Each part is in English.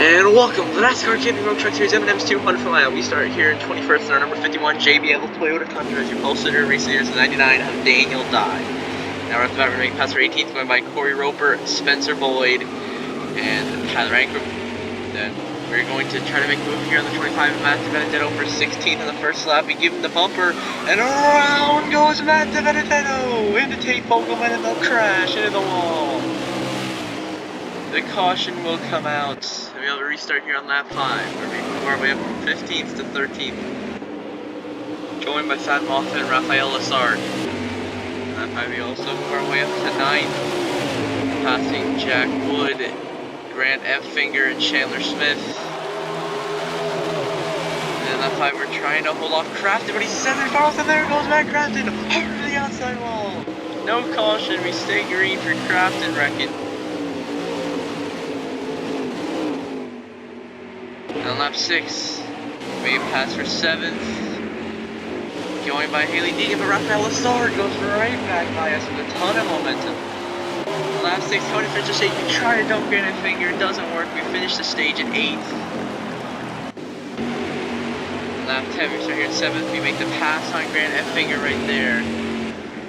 And welcome to the NASCAR Camping Road Truck Series M&M's 200 mile. We start here in 21st in our number 51 JBL Toyota Tundra as your pole sitter, race leaders in 99 of Daniel Dye. Now right off the bat, we're making past our 18th, going by Corey Roper, Spencer Boyd, and Tyler Ankrum. Then we're going to try to make a move here on the 25 of Matt DiBenedetto for 16th on the first lap. We give him the bumper, and around goes Matt DiBenedetto into Tate Fogelman, and they'll crash into the wall. The caution will come out, and we'll have a restart here on lap 5, where we move our way up from 15th to 13th. Joined by Thad Moffat and Raphael Lassard. Lap 5, we also move our way up to 9th, passing Jack Wood, Grant Finger, and Chandler Smith. And lap 5, we're trying to hold off Crafton, but he's 7 far, and there goes Matt Crafton, over the outside wall. No caution, we stay green for Crafton wrecking. On lap 6, we pass for 7th, going by Haley Deegan, but Raphael Lassard goes right back by us with a ton of momentum. On lap 6, Tony finishes 8th, we try to dump Granite Finger, it doesn't work, we finish the stage at 8th. On lap 10, we start here at 7th, we make the pass on Granite Finger right there,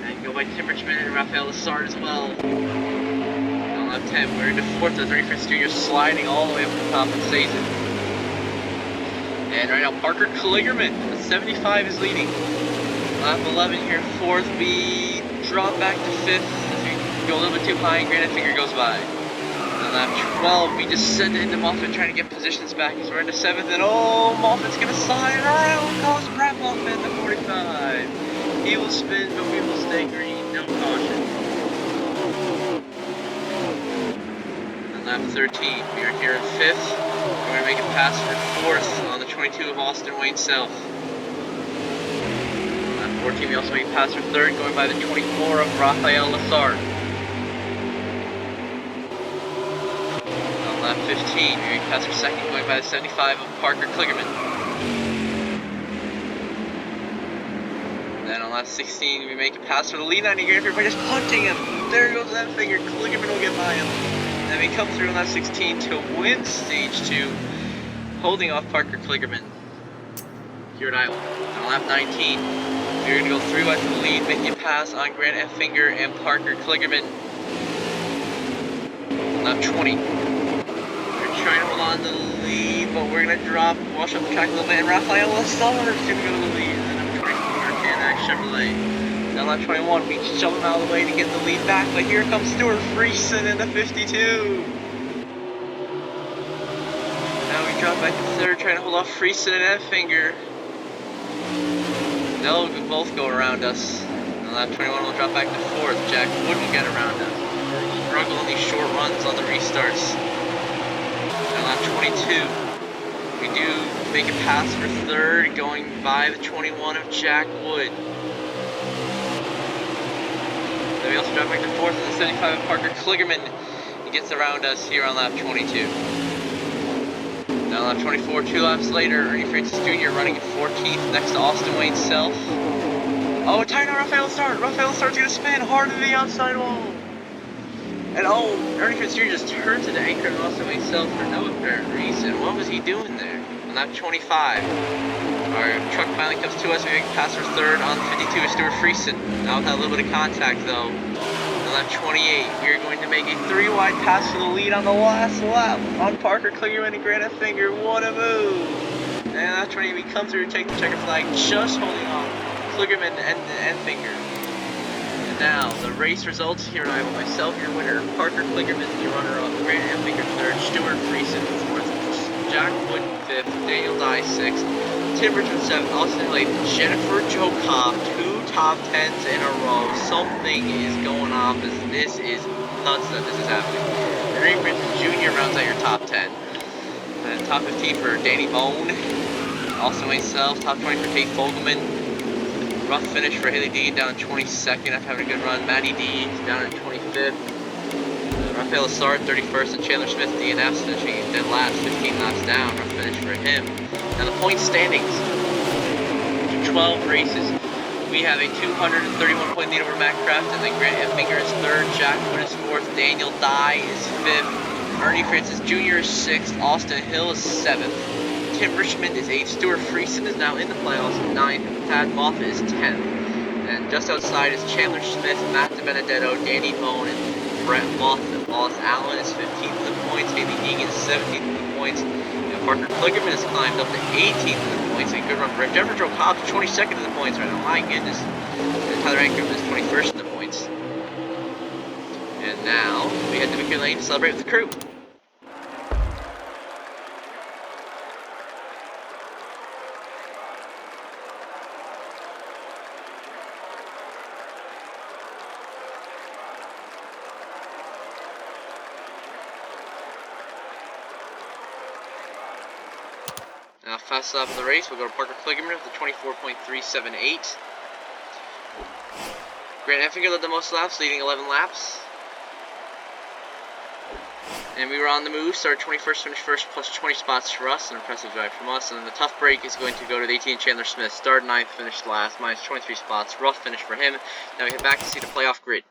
and go by Tim Richmond and Raphael Lassard as well. On lap 10, we're into 4th, the 31st Junior sliding all the way up to the top and saves it. And right now, Parker Kligerman at 75 is leading. Lap 11 here, 4th. We drop back to 5th as we go a little bit too high and Granite Finger goes by. And lap 12, we just send it into Moffat trying to get positions back as we're into 7th. And oh, Moffat's going to slide around. Goes Brad Moffat at 45. He will spin, but we will stay green. No caution. And lap 13, we are here at 5th. We're going to make a pass for 4th on the 22 of Austin Wayne South. On lap 14, we also make a pass for 3rd, going by the 24 of Raphael Lassard. On lap 15, we make a pass for 2nd, going by the 75 of Parker Kligerman. Then on lap 16, we make a pass for the lead 90 Granite by just punching him. There goes that finger. Kligerman will get by him. And we come through on lap 16 to win stage 2, holding off Parker Kligerman here at Iowa. On lap 19, we're going to go 3 wide to the lead, making a pass on Grant Finger and Parker Kligerman. On lap 20, we're trying to hold on to the lead, but we're going to wash up the track a little bit, and Raphael Lassard is going to go to the lead. And then number 24, Canac Chevrolet. Now lap 21, we shove him out of the way to get the lead back, but here comes Stuart Friesen in the 52. Now we drop back to 3rd, trying to hold off Friesen and Finger. They'll both go around us. On lap 21, we'll drop back to 4th. Jack Wood will get around us. We'll struggle on these short runs on the restarts. Now lap 22, we do make a pass for 3rd, going by the 21 of Jack Wood. Then we also drop back to 4th and the 75 of Parker Kligerman. He gets around us here on lap 22. Now on lap 24, 2 laps later, Ernie Francis Jr. running at 14th next to Austin Wayne Self. Oh, tight on Raphael Lassard. Raphael Lassard's going to spin hard to the outside wall. And oh, Ernie Francis Jr. just turns into anchor on Austin Wayne Self for no apparent reason. What was he doing there? On lap 25. Our truck finally comes to us. We make a pass for 3rd on 52 with Stuart Friesen. Now with that little bit of contact though. On lap 28, we're going to make a 3 wide pass for the lead on the last lap on Parker Kligerman and Granite Finger. What a move! And on lap 28, we come through, take the checker flag, just holding on Kligerman and Finger. And now the race results here. I have myself your winner, Parker Kligerman, your runner-up, Granite Finger 3rd, Stuart Friesen 4th, Jack Wood 5th, Daniel Dye 6th. Tim Richmond 7th, Austin Layton, Jennifer Jo Cobb, 2 top 10s in a row. Something is going on. This is nuts that this is happening. Ernie Francis Jr. rounds out your top 10. And top 15 for Danny Bone. Austin Wayne Self, top 20 for Tate Fogelman. Rough finish for Haley Deegan down in 22nd after having a good run. Matty D down in 25th. Raphael Lassard 31st and Chandler Smith DNFs finishing dead last, 15 laps down. Rough finish for him. Now the point standings, 12 races. We have a 231 point lead over Matt Craft, and then Grant Finger is 3rd, Jack Wood is 4th, Daniel Dye is 5th, Ernie Francis Jr. is 6th. Austin Hill is 7th. Tim Richmond is 8th. Stuart Friesen is now in the playoffs, 9th. Thad Moffitt is 10th. And just outside is Chandler Smith, Matt DiBenedetto, Danny Bone, and Brett Moffitt. Wallace Allen is 15th in the points. Haley Egan is 17th in the points. And Parker Kligerman has climbed up to 18th in the points. A good run for Jeffrey Joe Cobbs, 22nd in the points right now. My goodness. And Tyler Ankrum is 21st in the points. And now we head to Victory Lane to celebrate with the crew. Now, fastest lap of the race, we'll go to Parker Kligerman with the 24.378. Grant Effinger led the most laps, leading 11 laps. And we were on the move, started 21st, finished first, plus 20 spots for us, an impressive drive from us. And then the tough break is going to go to the 18 Chandler Smith, started 9th, finished last, minus 23 spots, rough finish for him. Now we head back to see the playoff grid.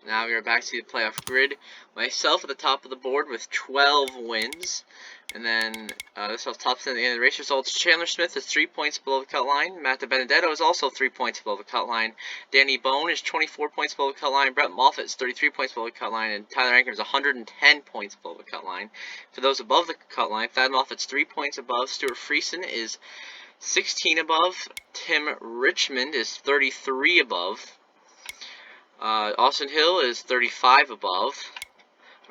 Now we are back to the playoff grid. Myself at the top of the board with 12 wins. And then this was top 10 at the end of the race results. Chandler Smith is 3 points below the cut line. Matt DiBenedetto is also 3 points below the cut line. Danny Bone is 24 points below the cut line. Brett Moffitt is 33 points below the cut line. And Tyler Ankrum is 110 points below the cut line. For those above the cut line, Thad Moffitt's 3 points above. Stuart Friesen is 16 above. Tim Richmond is 33 above. Austin Hill is 35 above.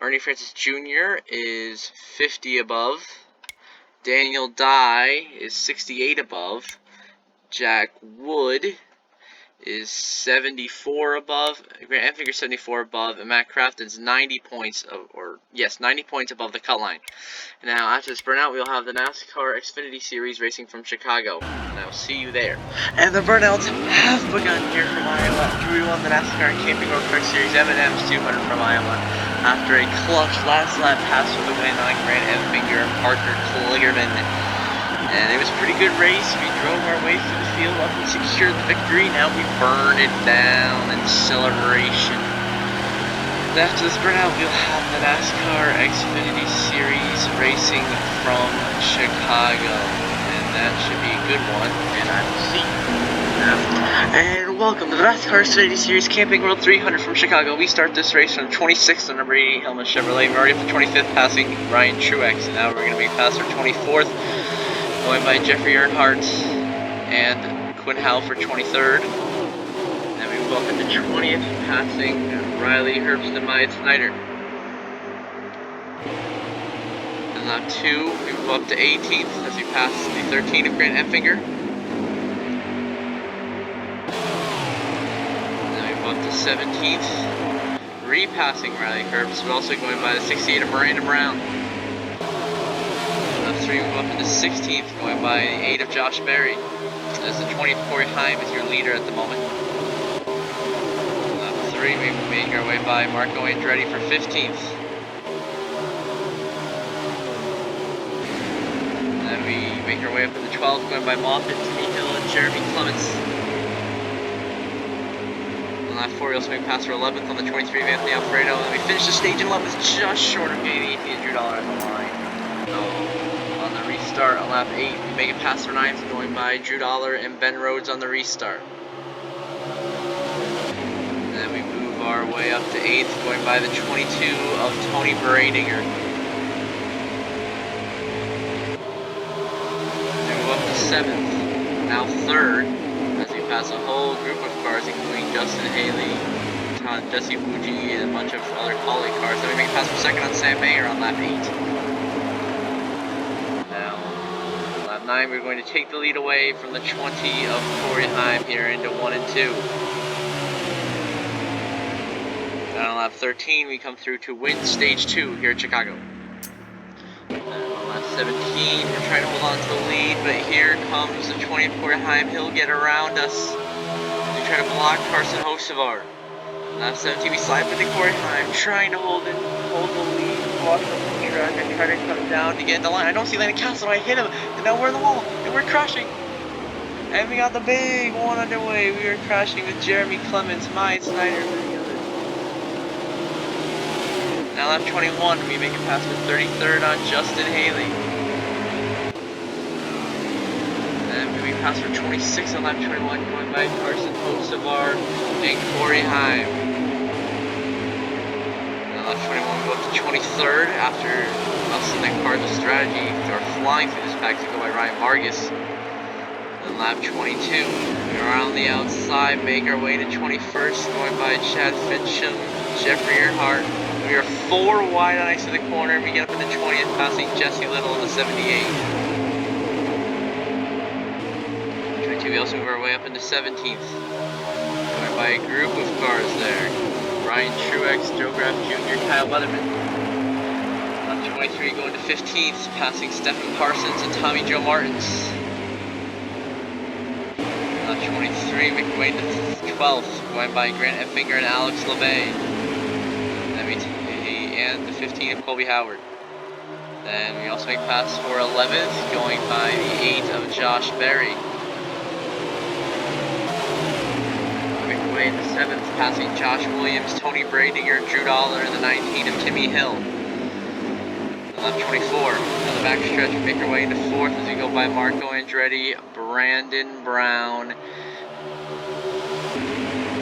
Ernie Francis Jr. is 50 above. Daniel Dye is 68 above. Jack Wood is 74 above. Grant Effinger 74 above. And Matt Crafton's 90 points, 90 points above the cut line. Now, after this burnout, we'll have the NASCAR Xfinity Series racing from Chicago. And I'll see you there. And the burnouts have begun here from Iowa. Drew won the NASCAR and Camping World Truck Series M&M's 200 from Iowa after a clutch last lap pass for the win on Grant Effinger and Parker Kligerman. And it was a pretty good race. We drove our way through the field up and secured the victory. Now we burn it down in celebration. After this burnout, we'll have the NASCAR Xfinity Series racing from Chicago. And that should be a good one. And I will see you now. And welcome to the NASCAR Xfinity Series Camping World 300 from Chicago. We start this race from 26th on number 88 Helmut Chevrolet. We're already up to 25th, passing Ryan Truex. And now we're going to be past our 24th, going by Jeffrey Earnhardt and Quinn Howell for 23rd. Then we move up into 20th, passing Riley Herbst and Myatt Snyder. And lap 2, we move up to 18th as we pass the 13 of Grant Effinger. Then we move up to 17th, repassing Riley Herbst, but also going by the 68 of Miranda Brown. Lap 3, we move up into 16th, going by the 8 of Josh Berry. As the 20th, Corey Heim is your leader at the moment. We make our way by Marco Andretti for 15th. And then we make our way up in the 12th, going by Moffitt, Timmy Hill, and Jeremy Clements. On lap 4, we also make past our 11th on the 23 of Anthony Alfredo. And then we finish the stage in 11th, just short of getting 18 and Drew Dollar on the line. So, on the restart on lap 8, we make it past our 9th, going by Drew Dollar and Ben Rhodes on the restart. Our way up to 8th, going by the 22 of Tony Bradinger. Then we move up to 7th, now 3rd, as we pass a whole group of cars, including Justin Haley, Jesse Fuji, and a bunch of other quality cars. Then we make it past for 2nd on Sam Mayer on lap 8. Now, lap 9, we're going to take the lead away from the 20 of Corey Heim here into 1 and 2. And on lap 13, we come through to win stage 2 here at Chicago. And on lap 17, we're trying to hold on to the lead, but here comes the 20th Corey Heim. He'll get around us. try to block Carson Hocevar. Lap 17, we slide with the Corey Heim, trying to hold the lead, walk up the track, and try to come down to get in the line. I don't see Landon Castle, I hit him, and now we're in the wall, and we're crashing. And we got the big one underway. We are crashing with Jeremy Clements, Maya Snyder, and many others. Now lap 21, we make it past the 33rd on Justin Haley. And we pass for 26 on lap 21, going by Carson Hocevar and Corey Heim. Now lap 21, we go up to 23rd after us and then Cardinal Strategy are flying through this pack to go by Ryan Vargas. And lap 22, we are on the outside, make our way to 21st, going by Chad Fincham, Jeffrey Earhart. We are 4 wide on exit of the corner. We get up in the 20th, passing Jesse Little in the 78. 22, we also move our way up into 17th. Going by a group of cars there. Ryan Truex, Joe Graff Jr., Kyle Weatherman. On 23, going to 15th, passing Stephen Parsons and Tommy Joe Martins. On 23, make our way to 12th, going by Grant Effinger and Alex LeVay. And the 15 of Colby Howard. Then we also make pass for 11th, going by the 8 of Josh Berry. Make our way into 7th, passing Josh Williams, Tony Bradinger, Drew Dollar, and the 19 of Timmy Hill. And lap 24, on the back stretch, we make our way into 4th as we go by Marco Andretti, Brandon Brown,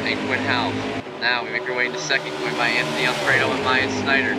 and Quinn Half. Now we make our way into 2nd, going by Anthony Alfredo and Maya Snyder.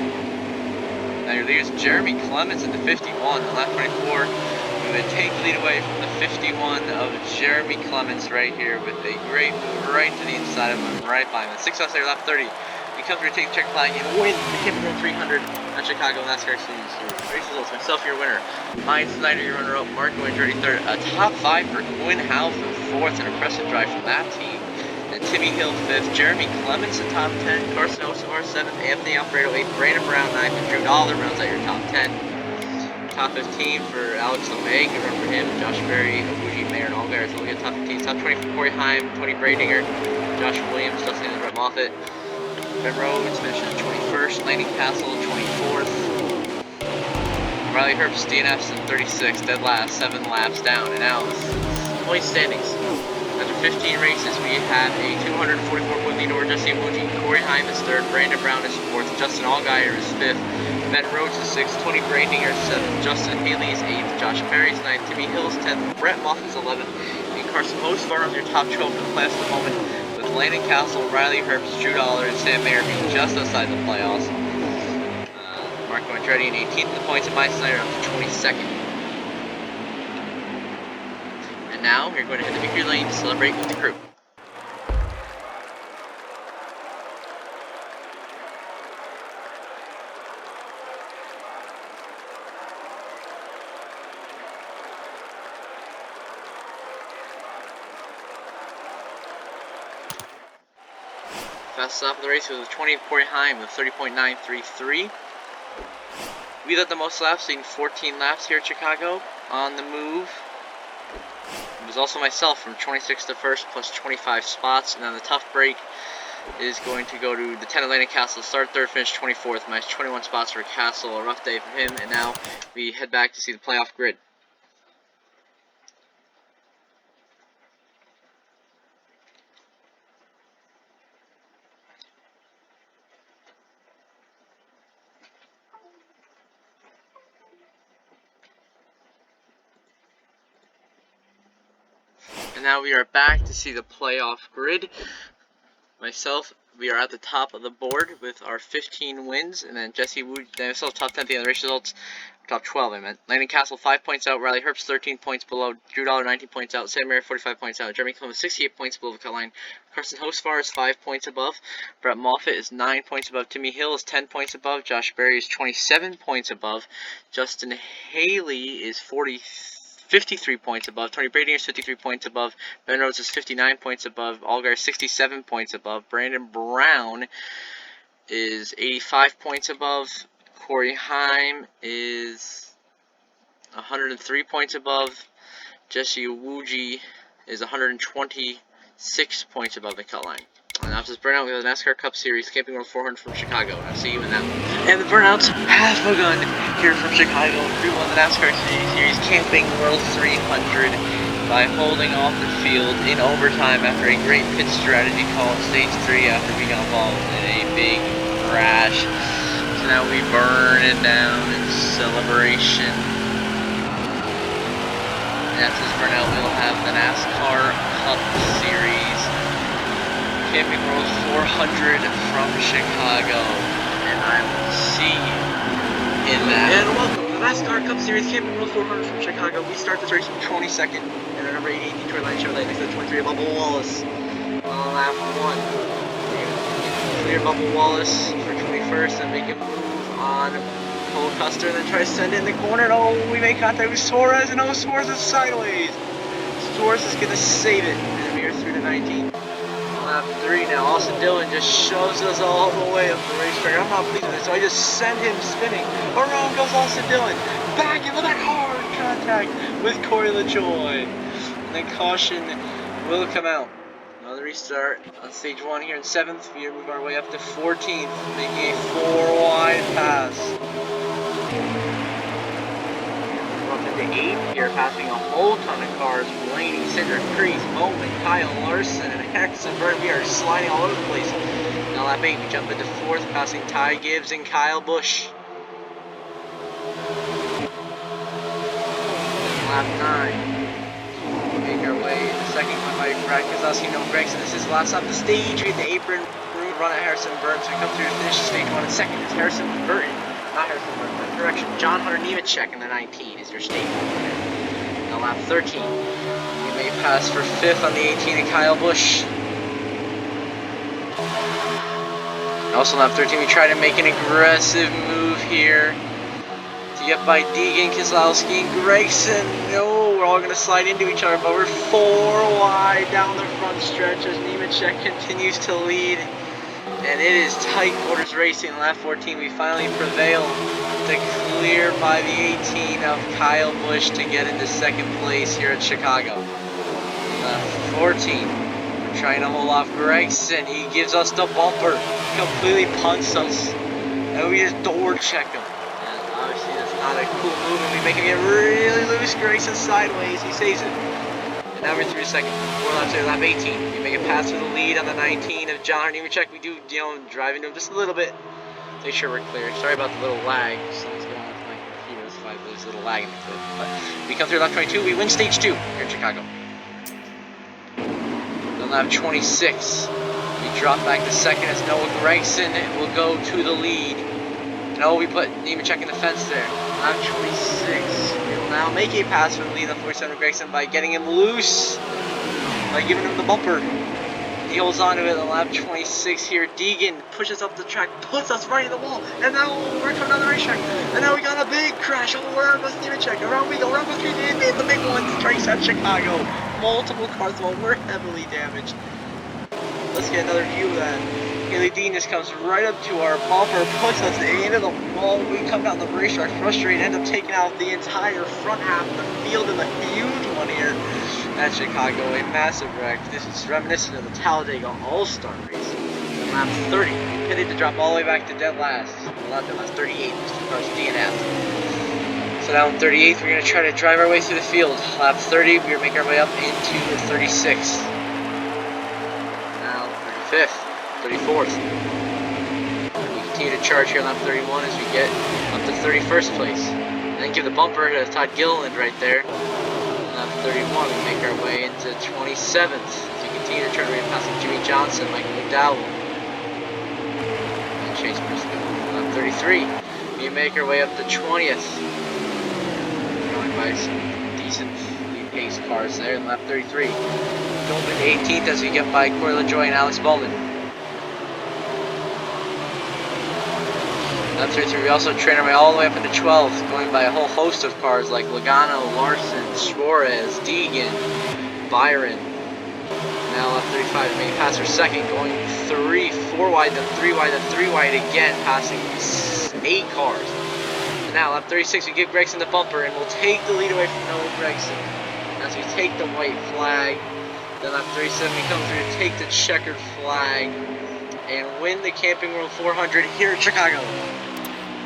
Now your leader is Jeremy Clements at the 51. On lap 24, we would take the lead away from the 51 of Jeremy Clements right here with a great move right to the inside of him, right by him. 6 laps later, lap 30, we come through, take the check flag, and win the Camping World 300 at Chicago NASCAR Series. Race results, myself your winner, Maya Snyder your runner-up, Marco Andretti 3rd, a top 5 for Quinn Half in 4th, an impressive drive from that team. And Timmy Hill 5th, Jeremy Clements in top 10, Carson Hocevar 7th, Anthony Alfredo 8th, Brandon Brown 9th, and Drew Dollar rounds out your top 10. Top 15 for Alex LeVay, good run for him, Josh Berry, Abuji, Mayer, and Allgaier. So we'll get top 15. Top 20 for Corey Heim, Tony Bradinger, Josh Williams, Dustin and Brett Moffitt. Ben Rhodes finished in 21st, Landon Castle 24th. Riley Herbst, DNFs in 36th, dead last, 7 laps down. And now, point standings. After 15 races, we have a 244-point lead over Jesse Iwuji. Corey Heim is 3rd, Brandon Brown is 4th, Justin Allgaier is 5th, Ben Rhodes is 6th, Tony Brandinger is 7th, Justin Haley is 8th, Josh Berry is 9th, Timmy Hill is 10th, Brett Moffitt is 11th, and Carson Hocevar on your top 12 for the class at the moment, with Landon Castle, Riley Herbst, Drew Dollar, and Sam Mayer being just outside the playoffs. Marco Andretti in 18th in the points, and Maya Snyder up to 22nd. Now, we're going to hit the victory lane to celebrate with the crew. Fastest lap of the race was the 20th Corey Heim with 30.933. We led the most laps, seeing 14 laps here at Chicago. On the move, it was also myself from 26th to 1st plus 25 spots, and then the tough break is going to go to the 10 Landon Castle, start 3rd, finish 24th, minus 21 spots for Castle, a rough day for him, and now we head back to see the playoff grid. And now we are back to see the playoff grid. Myself, we are at the top of the board with our 15 wins, and then Jesse Wood, then myself top 10 at the end of the race results, top 12 I meant. Landon Castle 5 points out, Riley Herbst 13 points below, Drew Dollar 19 points out, Sam Mayer 45 points out, Jeremy Clemens 68 points below the cut line, Carson Hocevar is 5 points above, Brett Moffitt is 9 points above, Timmy Hill is 10 points above, Josh Berry is 27 points above, Justin Haley is 53 points above, Tony Bradinger is 53 points above, Ben Rhodes is 59 points above, Allgaier 67 points above, Brandon Brown is 85 points above, Corey Heim is 103 points above, Jesse Iwuji is 120 6 points above the cut line. And after this burnout, we have the NASCAR Cup Series Camping World 400 from Chicago. I'll see you in that one. And the burnouts have begun here from Chicago. We won the NASCAR Series Camping World 300 by holding off the field in overtime after a great pit strategy call at stage 3 after we got involved in a big crash. So now we burn it down in celebration. And after this burnout, we'll have the NASCAR Cup Series Camping World 400 from Chicago. And I will see you in that. And welcome to the NASCAR Cup Series Camping World 400 from Chicago. We start this race from 22nd in the number 88 Detroit Line Chevrolet next to the 23 Bubba Wallace on lap 1. Clear Bubba Wallace for 21st and make a move on Cole Custer and then try to send it in the corner. Oh, we make contact with Suarez, and oh, Suarez is sideways. Suarez is going to save it, and we are through to 19. Lap 3 now. Austin Dillon just shoves us all the way up the racetrack. I'm not pleased with it, so I just send him spinning. Around goes Austin Dillon. Back into that hard contact with Corey LaJoy. And then caution will come out. Another restart on stage 1 here in 7th. We move our way up to 14th, making a 4-wide pass. We're up into 8th here, passing a whole ton of cars. Blaney, Cindric, Kreese, Bowman, Kyle Larson, and Hexen Burton. We are sliding all over the place. Now lap 8, we jump into 4th, passing Ty Gibbs and Kyle Busch. Lap 9. Make our way in the second one by Brad Keselowski, no Gregson. This is the last stop of the stage. We hit the apron, run at Harrison Burton. So we come through to finish stage 1 in second. It's Harrison Burton, not Harrison Burton, correction. John Hunter Nemechek in the 19 is your stage 1 winner. Now lap 13, we may pass for 5th on the 18 of Kyle Busch. Also lap 13, we try to make an aggressive move here to get by Deegan, Keselowski, and Gregson. No, we're all going to slide into each other, but we're 4 wide down the front stretch as Nemechek continues to lead. And it is tight quarters racing. In lap 14, we finally prevail to clear by the 18 of Kyle Busch to get into second place here at Chicago. Lap 14, we're trying to hold off Gregson. He gives us the bumper, completely punts us, and we just door check him. Obviously, that's not a cool move, and we make him get really loose. Grayson sideways, he saves it. And now we're through to second. 4 laps later, lap 18. We make a pass for the lead on the 19 of John Nemechek. We do, drive into him just a little bit. Make sure we're clear. Sorry about the little lag. Something's going on with my computer. That's why there's a little lag in the clip. But we come through lap 22. We win stage 2 here in Chicago. Then lap 26. We drop back to second as Noah Gregson will go to the lead. No, we put Nemechek in the fence there. Lap 26. We will now make a pass for the lead on 47 Gregson by getting him loose, by giving him the bumper. He holds on to it on lap 26 here. Deegan pushes up the track, puts us right in the wall, and now we're coming down the racetrack. And now we got a big crash. Oh, around goes Nemechek. Around we go. Around goes Kreese. The big one strikes at Chicago. Multiple cars, well, we're heavily damaged. Let's get another view of that. Haley Dean just comes right up to our bumper, puts us into the wall. We come down the racetrack frustrated, end up taking out the entire front half of the field in a huge one here at Chicago. A massive wreck. This is reminiscent of the Talladega All-Star race. In lap 30, we pitted to drop all the way back to dead last. Well, not dead last, 38. This is cars DNF. So now in 38th, we're going to try to drive our way through the field. Lap 30, we're making our way up into the 36th. Now 35th. 34th. We continue to charge here on lap 31 as we get up to 31st place. And then give the bumper to Todd Gilliland right there. On lap 31, we make our way into 27th as we continue to turn away passing Jimmy Johnson, Michael McDowell, and Chase Briscoe. On lap 33, we make our way up to 20th. Going by some decently paced cars there in lap 33. Going to 18th as we get by Corey LaJoy and Alex Baldwin. Lap 33, we also train our way all the way up into 12th, going by a whole host of cars like Logano, Larson, Suarez, Deegan, Byron. Now lap 35, we make a pass for second, going 4 wide, then 3 wide, then 3 wide again, passing 8 cars. And now lap 36, we give Gregson the bumper, and we'll take the lead away from Noah Gregson as we take the white flag. Then lap 37, he comes through to take the checkered flag and win the Camping World 400 here in Chicago.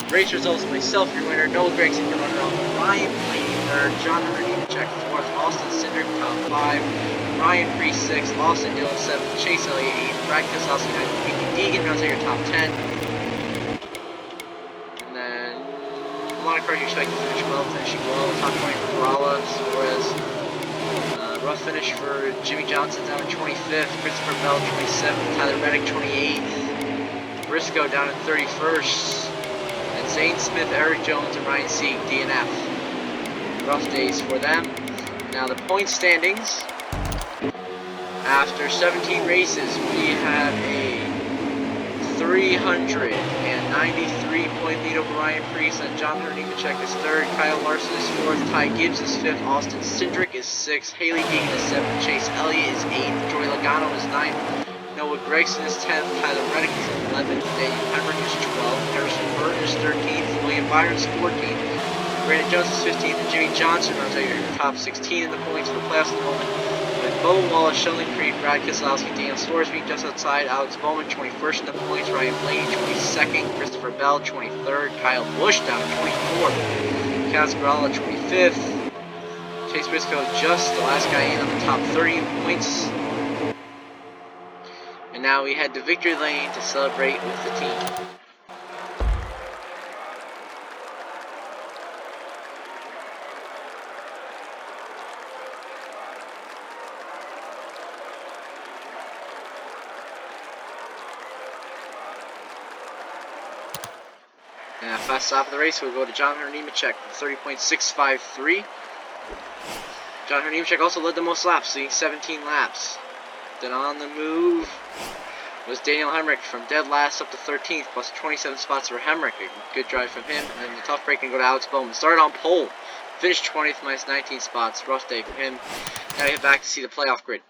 Race results: myself, your winner, Noah Gregson, your runner-up, Ryan Blaney, third, John Check fourth, Austin Cindric, top 5, Ryan Priest 6th, Austin Dillon 7th, Chase Elliott 8th, Brad Keselowski 9th, Mickey Deegan rounds out your top 10. And then Monaco, you expect to finish well, finishing well, top 20 for Gralla, Suarez. Rough finish for Jimmy Johnson down at 25th, Christopher Bell 27th, Tyler Reddick 28th, Briscoe down at 31st, and Zane Smith, Eric Jones, and Ryan Sieg, DNF. Rough days for them. Now the point standings. After 17 races, we have a 393-point lead over Ryan Priest, and John Nemechek is third, Kyle Larson is fourth, Ty Gibbs is fifth, Austin Cindric is sixth, Haley Deegan is seventh, Chase Elliott is eighth, Joey Logano is ninth, Noah Gregson is 10th, Tyler Reddick is 11th, Daniel Hemrick is 12th, Harrison Burton is 13th, William Byron's 14th, Brandon Jones is 15th, and Jimmy Johnson runs out your top 16 in the points for the playoffs at the moment. With Bo Wallace, Sheldon Creed, Brad Keselowski, Daniel Suarez being just outside, Alex Bowman 21st in the points, Ryan Blaney 22nd, Christopher Bell 23rd, Kyle Busch down 24th, Kaz Gralla 25th, Chase Briscoe just the last guy in on the top 30 points. And now we head to Victory Lane to celebrate with the team. Now, fast stop of the race, we'll go to John Nemechek with 30.653. John Nemechek also led the most laps, leading 17 laps. Then on the move was Daniel Hemrick from dead last up to 13th, plus 27 spots for Hemrick. A good drive from him. And then the tough break can go to Alex Bowman. Started on pole, finished 20th, minus 19 spots. Rough day for him. Now we head back to see the playoff grid.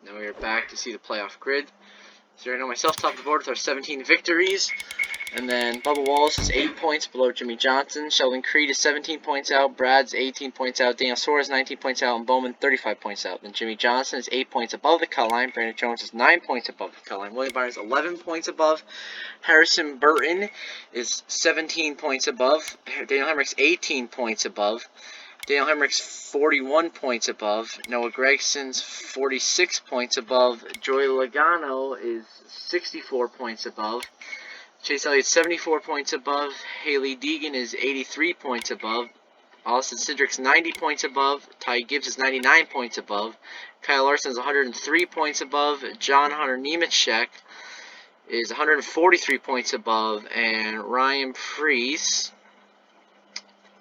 Now we are back to see the playoff grid. So right now myself top of the board with our 17 victories. And then Bubba Wallace is 8 points below Jimmy Johnson. Sheldon Creed is 17 points out. Brad's 18 points out. Daniel Suarez 19 points out. And Bowman 35 points out. Then Jimmy Johnson is 8 points above the cut line. Brandon Jones is 9 points above the cut line. William Byron is 11 points above. Harrison Burton is 17 points above. Daniel Hemrick's 18 points above. Daniel Hemrick's 41 points above. Noah Gregson's 46 points above. Joey Logano is 64 points above. Chase Elliott's 74 points above. Haley Deegan is 83 points above. Austin Cindric's 90 points above. Ty Gibbs is 99 points above. Kyle Larson is 103 points above. John Nemechek is 143 points above. And Ryan Priest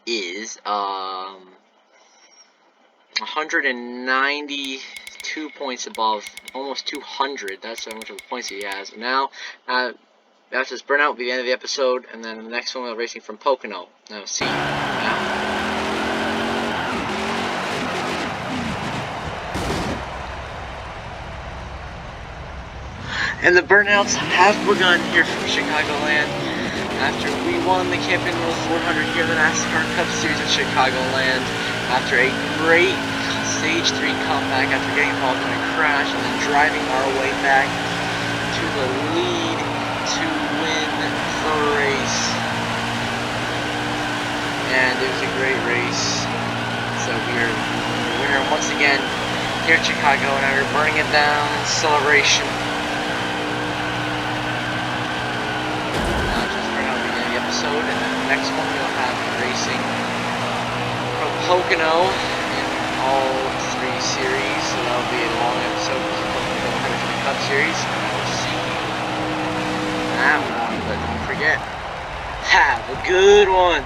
is 192 points above, almost 200. That's how much of the points he has. Now, after this burnout will be the end of the episode, and then the next one we're racing from Pocono. Now, see you now. And the burnouts have begun here from Chicagoland. After we won the Camping World 400 here in the NASCAR Cup Series at Chicagoland, after a great Stage 3 comeback, after getting involved in a crash and then driving our way back to the lead to win the race. And it was a great race. So we're the winner once again here at Chicago, and now we're burning it down in celebration. And then the next one we'll have racing from Pocono in all 3 series, so that'll be a long episode of the Cup Series. And we'll see you in that one, but don't forget, have a good one.